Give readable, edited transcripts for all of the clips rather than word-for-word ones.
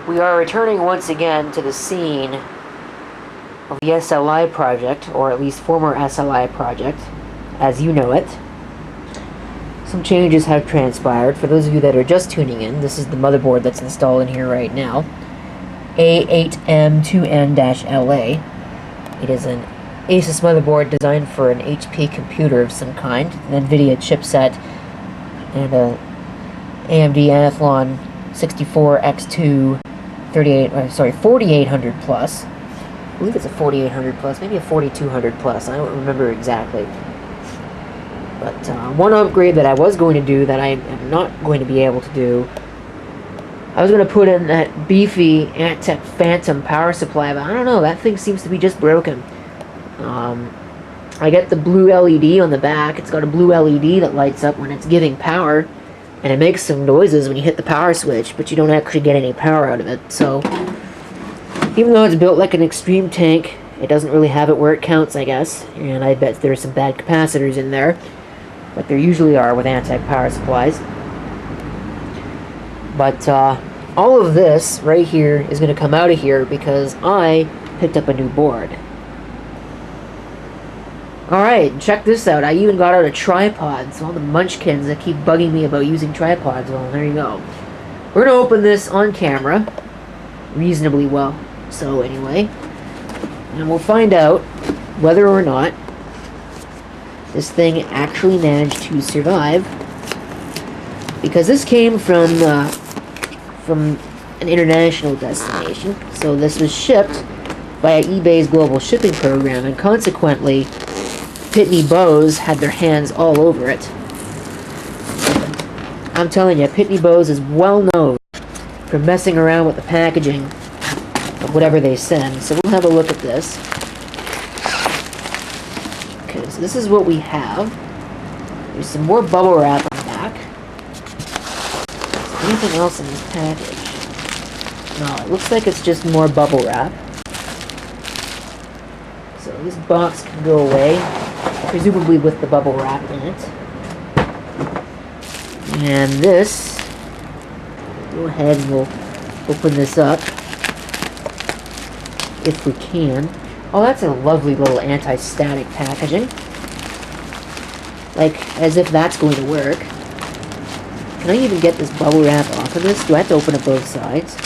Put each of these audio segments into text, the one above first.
We are returning once again to the scene of the SLI project, or at least former SLI project, as you know it. Some changes have transpired. For those of you that are just tuning in, this is the motherboard that's installed in here right now. A8N-SLI. It is an Asus motherboard designed for an HP computer of some kind, an NVIDIA chipset, and a AMD Athlon 64X2 4800 plus. I believe it's a 4800 plus, maybe a 4200 plus. I don't remember exactly. But one upgrade that I was going to do that I am not going to be able to do, I was going to put in that beefy Antec Phantom power supply, but I don't know, that thing seems to be just broken. I get the blue LED on the back. It's got a blue LED that lights up when it's giving power, and it makes some noises when you hit the power switch, but you don't actually get any power out of it. So even though it's built like an extreme tank, it doesn't really have it where it counts, I guess, and I bet there's some bad capacitors in there, but there usually are with Antec power supplies. But all of this right here is going to come out of here because I picked up a new board. Alright, check this out. I even got out a tripod, so all the munchkins that keep bugging me about using tripods, well, there you go. We're going to open this on camera, reasonably well, so anyway, and we'll find out whether or not this thing actually managed to survive, because this came from an international destination, so this was shipped by eBay's global shipping program, and consequently Pitney Bowes had their hands all over it. I'm telling you, Pitney Bowes is well known for messing around with the packaging of whatever they send. So we'll have a look at this. Okay, so this is what we have. There's some more bubble wrap on the back. Is there anything else in this package? No, it looks like it's just more bubble wrap. So this box can go away, presumably with the bubble wrap in it. And this, go ahead and we'll open this up, if we can. Oh, that's a lovely little anti-static packaging. Like, as if that's going to work. Can I even get this bubble wrap off of this? Do I have to open it both sides?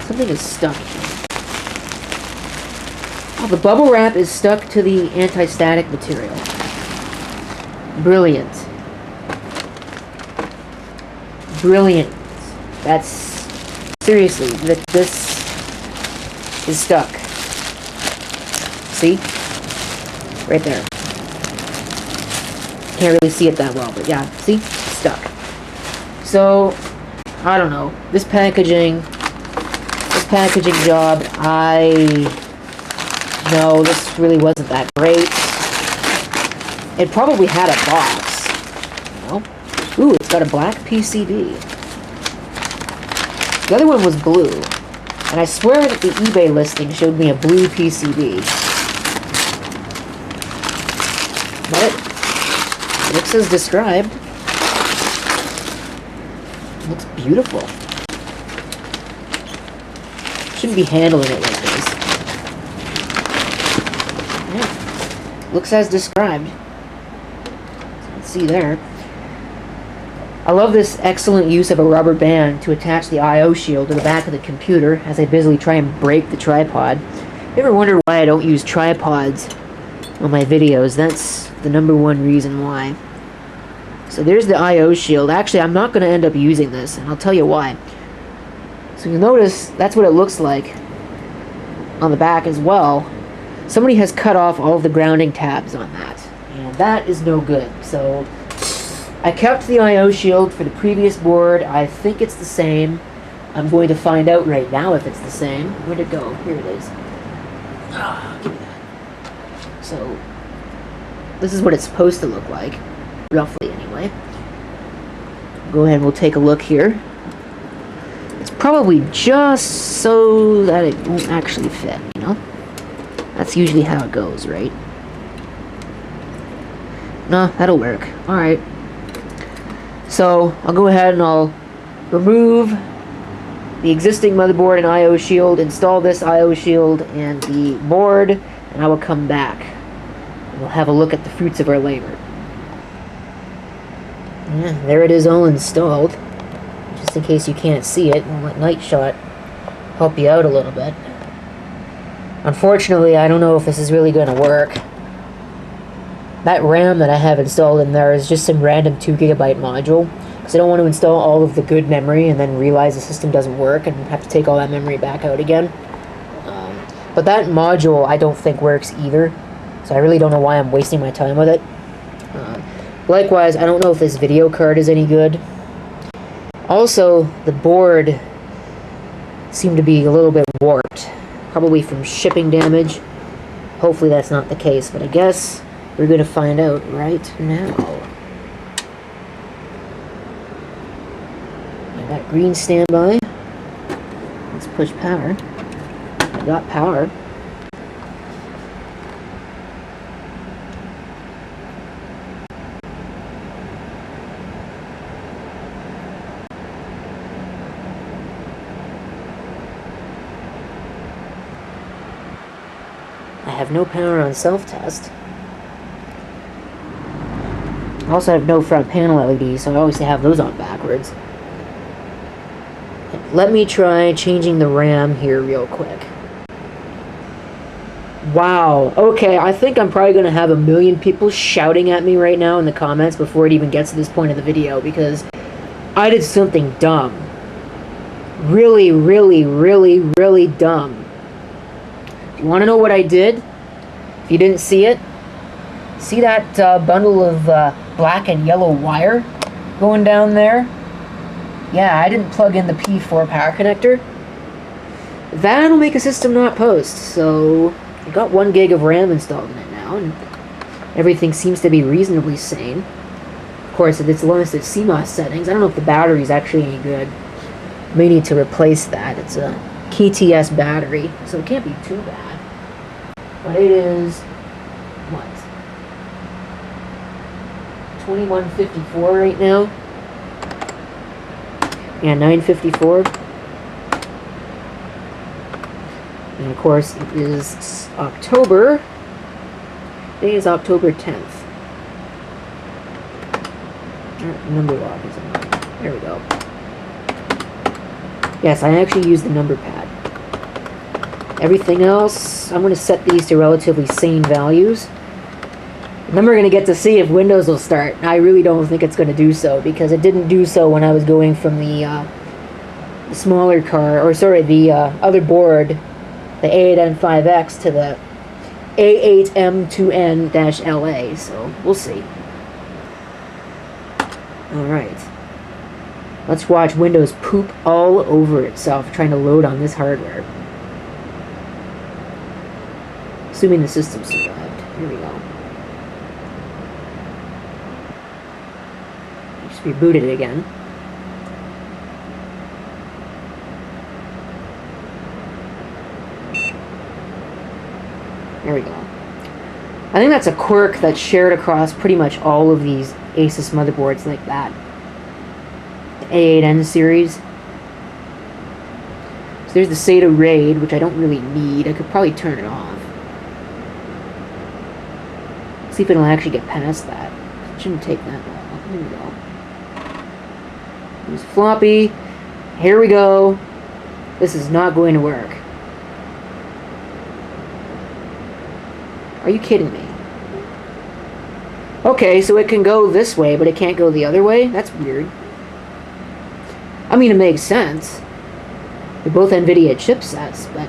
Something is stuck. Oh, the bubble wrap is stuck to the anti-static material. Brilliant. Brilliant. That's... seriously, this is stuck. See? Right there. Can't really see it that well, but yeah, see? Stuck. So, I don't know. This packaging job, no, this really wasn't that great. It probably had a box. You know? Ooh, it's got a black PCB. The other one was blue. And I swear that the eBay listing showed me a blue PCB. But it looks as described. It looks beautiful. Shouldn't be handling it like this. Yeah. Looks as described. So let's see there. I love this excellent use of a rubber band to attach the I/O shield to the back of the computer as I busily try and break the tripod. You ever wonder why I don't use tripods on my videos? That's the #1 reason why. So there's the I/O shield. Actually, I'm not going to end up using this, and I'll tell you why. So you'll notice that's what it looks like on the back as well. Somebody has cut off all of the grounding tabs on that, and that is no good. So I kept the I/O shield for the previous board. I think it's the same. I'm going to find out right now if it's the same. Where'd it go? Here it is. Give me that. So this is what it's supposed to look like, roughly anyway. Go ahead and we'll take a look here. It's probably just so that it won't actually fit, you know? That's usually how it goes, right? No, that'll work. Alright. So, I'll go ahead and I'll remove the existing motherboard and I/O shield, install this I/O shield and the board, and I will come back. And we'll have a look at the fruits of our labor. Yeah, there it is, all installed. Just in case you can't see it, we'll let Night Shot help you out a little bit. Unfortunately, I don't know if this is really going to work. That RAM that I have installed in there is just some random 2GB module, because I don't want to install all of the good memory and then realize the system doesn't work and have to take all that memory back out again. But that module I don't think works either, so I really don't know why I'm wasting my time with it. Likewise, I don't know if this video card is any good. Also, the board seemed to be a little bit warped, probably from shipping damage. Hopefully that's not the case, but I guess we're going to find out right now. I got green standby. Let's push power. I got power. I have no power on self-test. I also have no front panel LEDs, so I always have those on backwards. Let me try changing the RAM here real quick. Wow, okay, I think I'm probably going to have 1 million people shouting at me right now in the comments before it even gets to this point of the video, because I did something dumb. Really, really, really, really dumb. You want to know what I did? If you didn't see it, see that bundle of black and yellow wire going down there? Yeah, I didn't plug in the P4 power connector. That'll make a system not post, so I've got 1 gig of RAM installed in it now, and everything seems to be reasonably sane. Of course, it's limited CMOS settings. I don't know if the battery's actually any good. May need to replace that. It's a KTS battery, so it can't be too bad. But it is, what? 2154 right now. Yeah, 954. And of course, it is October. Today is October 10th. Number lock is on. There we go. Yes, I actually use the number pad. Everything else, I'm going to set these to relatively sane values. And then we're going to get to see if Windows will start. I really don't think it's going to do so, because it didn't do so when I was going from the smaller car, or sorry, the other board, the A8N-5X, to the A8N-SLI, so we'll see. Alright. Let's watch Windows poop all over itself trying to load on this hardware. Assuming the system survived. Here we go. Just rebooted it again. There we go. I think that's a quirk that's shared across pretty much all of these Asus motherboards like that. The A8N series. So there's the SATA RAID, which I don't really need. I could probably turn it off. See if it'll actually get past that. It shouldn't take that long. Here we go. Use floppy. Here we go. This is not going to work. Are you kidding me? Okay, so it can go this way, but it can't go the other way? That's weird. I mean, it makes sense. They're both NVIDIA chipsets, but...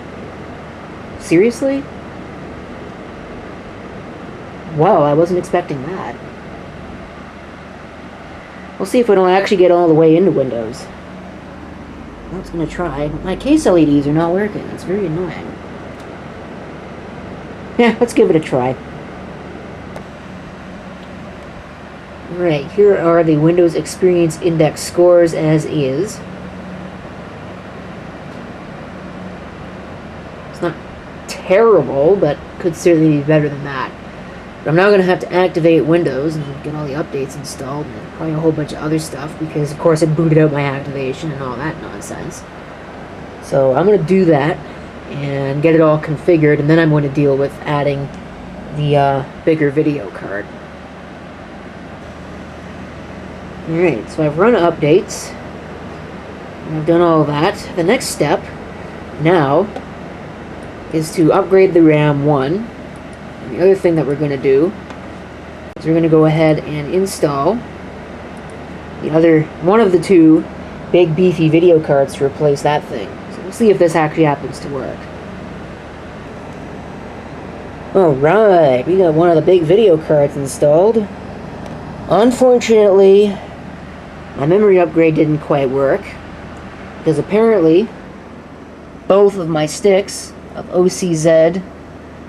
seriously? Wow, I wasn't expecting that. We'll see if it'll actually get all the way into Windows. Well, it's gonna try. My case LEDs are not working. It's very annoying. Yeah, let's give it a try. Right, here are the Windows Experience Index scores as is. It's not terrible, but could certainly be better than that. But I'm now going to have to activate Windows and get all the updates installed and probably a whole bunch of other stuff because, of course, it booted out my activation and all that nonsense. So I'm going to do that and get it all configured, and then I'm going to deal with adding the bigger video card. Alright, so I've run updates, and I've done all that. The next step now is to upgrade the RAM 1. And the other thing that we're going to do is we're going to go ahead and install one of the two big beefy video cards to replace that thing. So we'll see if this actually happens to work. Alright, we got one of the big video cards installed. Unfortunately, my memory upgrade didn't quite work, because apparently both of my sticks of OCZ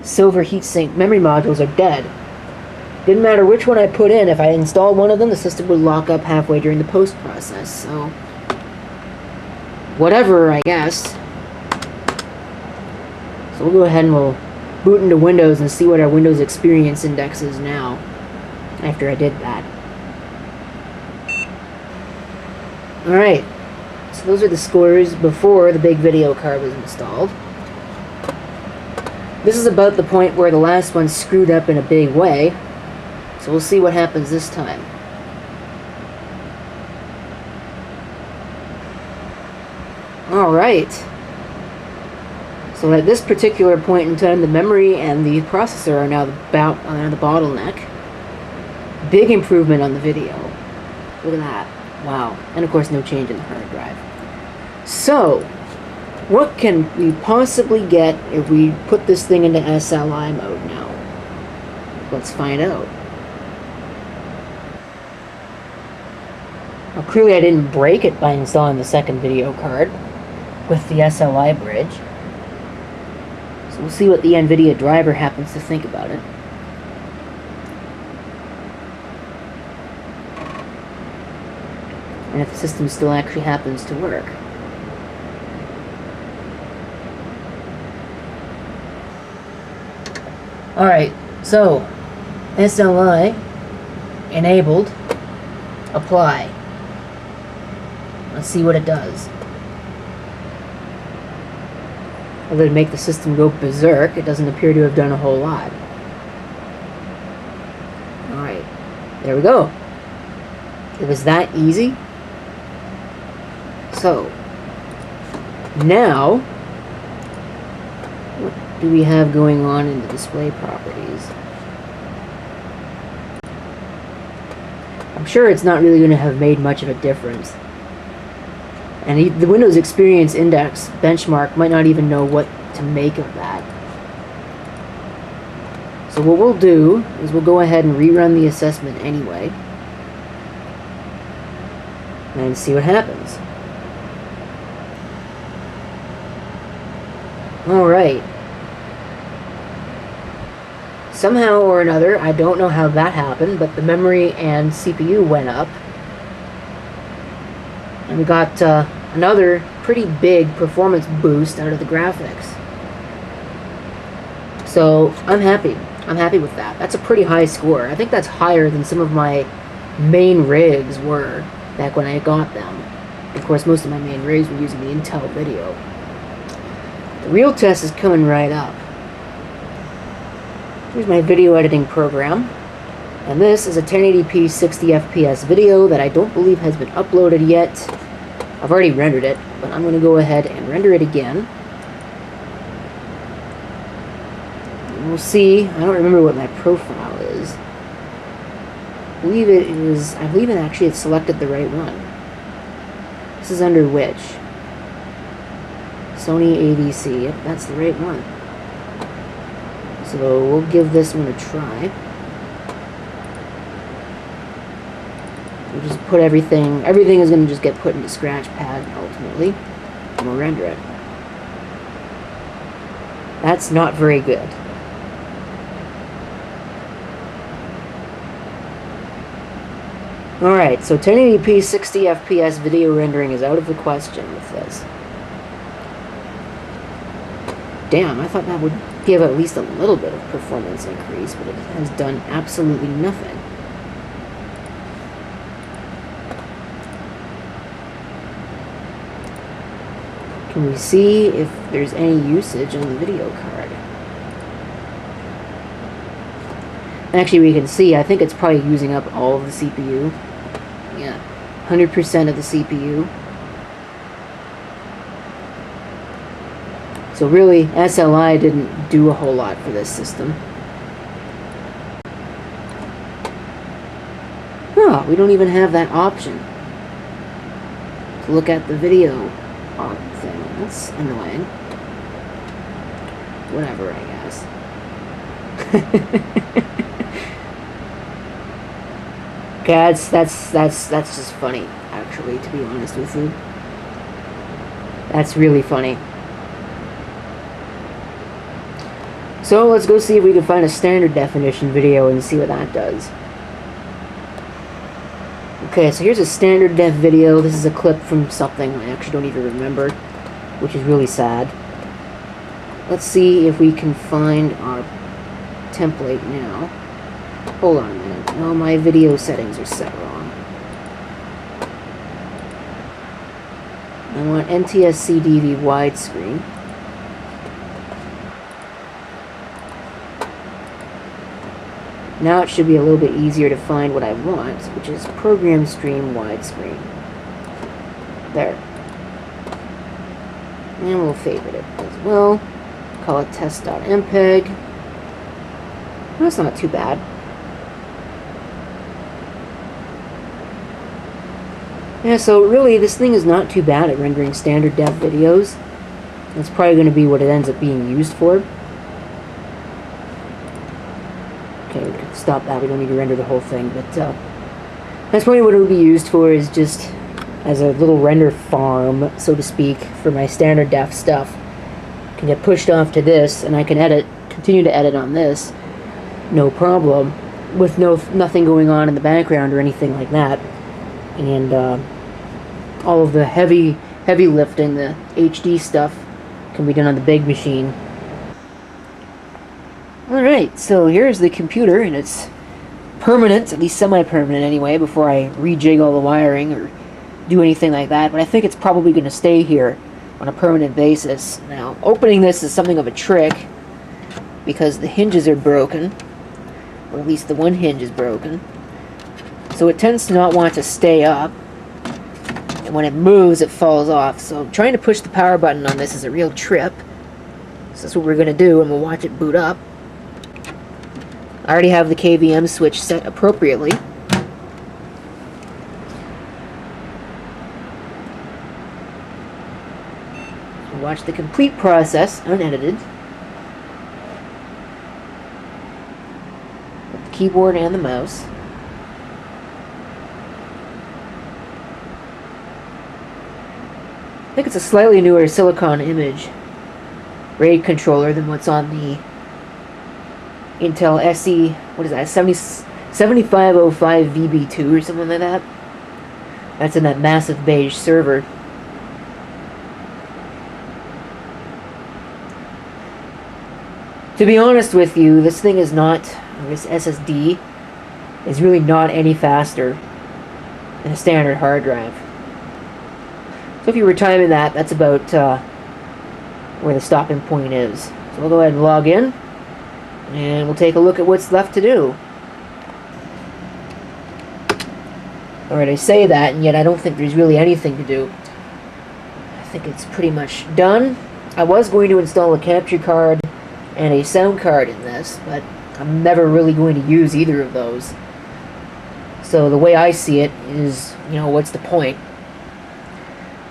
silver heatsink memory modules are dead. Didn't matter which one I put in, if I installed one of them, the system would lock up halfway during the post process, so whatever, I guess. So we'll go ahead and we'll boot into Windows and see what our Windows Experience Index is now, after I did that. Alright, so those are the scores before the big video card was installed. This is about the point where the last one screwed up in a big way, so we'll see what happens this time. Alright, so at this particular point in time, the memory and the processor are now the bottleneck. Big improvement on the video. Look at that. Wow. And of course, no change in the hard drive. So, what can we possibly get if we put this thing into SLI mode now? Let's find out. Well, clearly I didn't break it by installing the second video card with the SLI bridge. So we'll see what the NVIDIA driver happens to think about it. And if the system still actually happens to work. Alright, so SLI enabled, apply. Let's see what it does. Other than make the system go berserk, it doesn't appear to have done a whole lot. Alright, there we go. It was that easy. So, now, what do we have going on in the display properties? I'm sure it's not really going to have made much of a difference. And the Windows Experience Index benchmark might not even know what to make of that. So what we'll do is we'll go ahead and rerun the assessment anyway. And see what happens. Alright. Somehow or another, I don't know how that happened, but the memory and CPU went up. And we got another pretty big performance boost out of the graphics. So, I'm happy. I'm happy with that. That's a pretty high score. I think that's higher than some of my main rigs were back when I got them. Of course, most of my main rigs were using the Intel video. The real test is coming right up. Here's my video editing program. And this is a 1080p 60 FPS video that I don't believe has been uploaded yet. I've already rendered it, but I'm going to go ahead and render it again. And we'll see. I don't remember what my profile is. I believe it actually had selected the right one. This is under which? Sony ADC. Yep, that's the right one. So we'll give this one a try. We'll just put everything is going to just get put into Scratchpad ultimately, and we'll render it. That's not very good. Alright, so 1080p 60 FPS video rendering is out of the question with this. Damn, I thought that would give at least a little bit of performance increase, but it has done absolutely nothing. Can we see if there's any usage on the video card? Actually, we can see, I think it's probably using up all of the CPU. Yeah, 100% of the CPU. So really, SLI didn't do a whole lot for this system. Oh, we don't even have that option to look at the video thing. That's annoying. Whatever, I guess. Okay, that's just funny, actually, to be honest with you. That's really funny. So let's go see if we can find a standard definition video and see what that does. Okay, so here's a standard def video. This is a clip from something I actually don't even remember, which is really sad. Let's see if we can find our template now. Hold on a minute. No, my video settings are set wrong. I want NTSC DV widescreen. Now it should be a little bit easier to find what I want, which is program stream widescreen. There. And we'll favorite it as well. Call it test.mpeg. That's not too bad. Yeah, so really this thing is not too bad at rendering standard def videos. That's probably going to be what it ends up being used for. Okay, we can stop that. We don't need to render the whole thing, but that's probably what it will be used for, is just as a little render farm, so to speak, for my standard def stuff. I can get pushed off to this, and I can continue to edit on this, no problem, with nothing going on in the background or anything like that. And all of the heavy lifting, the HD stuff, can be done on the big machine. Alright, so here's the computer, and it's permanent, at least semi-permanent anyway, before I rejig all the wiring or do anything like that, but I think it's probably going to stay here on a permanent basis. Now, opening this is something of a trick, because the hinges are broken, or at least the one hinge is broken, so it tends to not want to stay up, and when it moves it falls off, so trying to push the power button on this is a real trip. So that's what we're going to do, and we'll watch it boot up. I already have the KVM switch set appropriately. We'll watch the complete process, unedited. With the keyboard and the mouse. I think it's a slightly newer Silicon Image RAID controller than what's on the Intel SE, what is that, 7505 VB2 or something like that. That's in that massive beige server. To be honest with you, this thing is not, this SSD is really not any faster than a standard hard drive. So if you were timing that, that's about where the stopping point is. So we'll go ahead and log in, and we'll take a look at what's left to do. Alright, I say that, and yet I don't think there's really anything to do. I think it's pretty much done. I was going to install a capture card and a sound card in this, but I'm never really going to use either of those. So the way I see it is, you know, what's the point?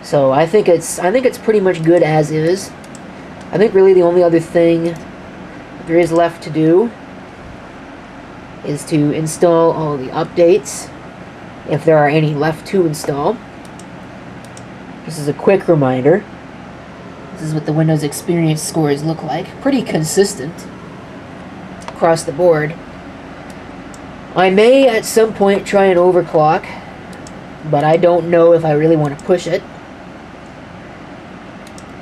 So I think it's pretty much good as is. I think really the only other thing there is left to do is to install all the updates, if there are any left to install. This is a quick reminder. This is what the Windows Experience scores look like. Pretty consistent across the board. I may at some point try and overclock, but I don't know if I really want to push it.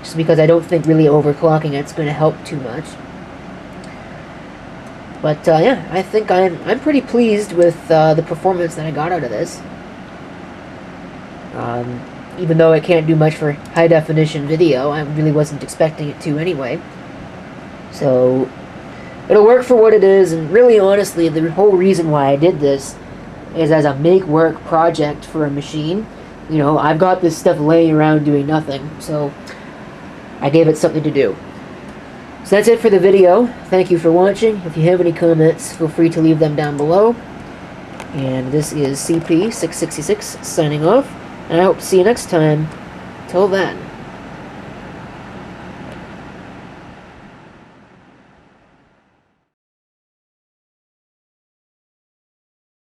Just because I don't think really overclocking it's going to help too much. But yeah, I think I'm pretty pleased with the performance that I got out of this. Even though it can't do much for high definition video, I really wasn't expecting it to anyway. So it'll work for what it is, and really honestly, the whole reason why I did this is as a make work project for a machine. You know, I've got this stuff laying around doing nothing, so I gave it something to do. So that's it for the video. Thank you for watching. If you have any comments, feel free to leave them down below. And this is CP666 signing off, and I hope to see you next time. Till then.